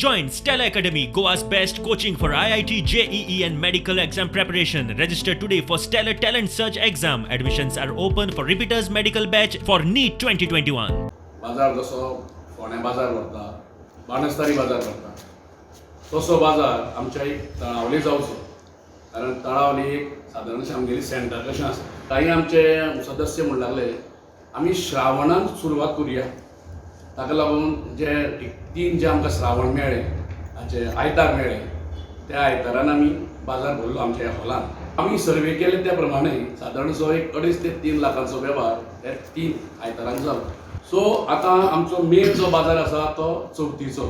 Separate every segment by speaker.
Speaker 1: Join Stella Academy, Goa's best coaching for IIT, JEE and medical exam preparation. Register today for Stellar Talent Search exam. Admissions are open for repeaters medical batch for NEET 2021.
Speaker 2: बाजार जसो फोण्या बाजार भरता, बाणस्तारी बाजार भरता, तसो बाजार आमच्या एक तळावली जावचो. कारण तळावली एक सादारणशी आमगेली सेंटर कशें आसा. काही आमचे सदस्य म्हणू लागले आमी श्रावणान सुरवात करुया. ताका लागून जे 3 जे आमकां श्रावण मेळ्ळे, हाचे आयतार मेळ्ळे, त्या आयतारान आमी बाजार भरलो आमच्या ह्या हॉलान. आमी सर्वे केले त्या प्रमाणे सादारणसो एक 2.5 ते 3 लाखांचो वेव्हार हे 3 आयतारांक जालो. सो आतां आमचो मेन जो बाजार आसा तो चवथीचो,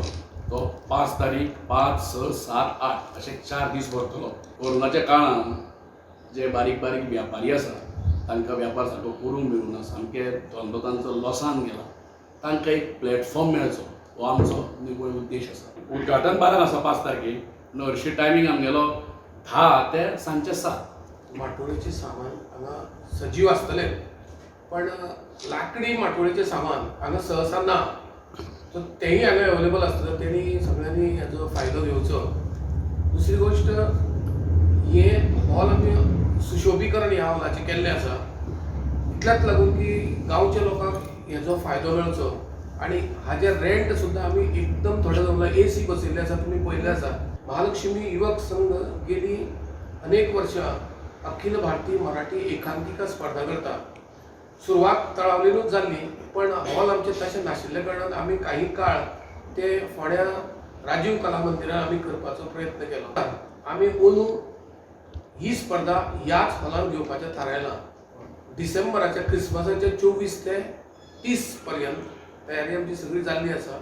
Speaker 2: तो 5 तारीख, 5, 6, 7, 8 अशे 4 दीस भरतलो. कोरोनाच्या काळान जे बारीक बारीक व्यापारी आसा तांकां वेपार सारको करूंक मेळूना, सामके धंदो तांचो लॉसान गेला. तांकां एक प्लॅटफॉर्म मेळचो हो आमचो निवळ उद्देश आसा. उद्घाटन बाराक आसा 5 तारखेक. हरशी टायमींग आमगेलो 10 ते सांजचे 7.
Speaker 3: माटोळेचें सामान हांगा सजीव आसतलें, पण लाकडी माटोळेचें सामान हांगा सहसा ना. सो तेंय हांगा अवेलेबल आसतलें. तेणी सगळ्यांनी हेजो फायदो घेवचो. दुसरी गोश्ट, हे हॉल आमी सुशोभीकरण ह्या हॉलाचें केल्लें आसा इतल्याच लागून की गांवच्या लोकांक हेजो फायदो मेळचो. आनी हाजे रेंट सुद्दां आमी एकदम थोडे जमला AC बसयल्ले आसा. तुमी पळयल्ले आसा. महालक्ष्मी युवक संघ गेली अनेक वर्षां अखिल भारतीय मराठी एकांकिका स्पर्धा करता. सुरवात तळावलीनूच जाल्ली, पण हॉल आमचे तशें नाशिल्ले कारणान आमी काही काळ ते फोंड्या राजीव कला मंदिरान आमी करपाचो प्रयत्न केलो. आमी अंदू ही स्पर्धा ह्याच हॉलान घेवपाचें थारायलां. डिसेंबराच्या क्रिसमसाच्या 24 ते 30 पर्यंत तयारी आमची सगळी जाल्ली आसा.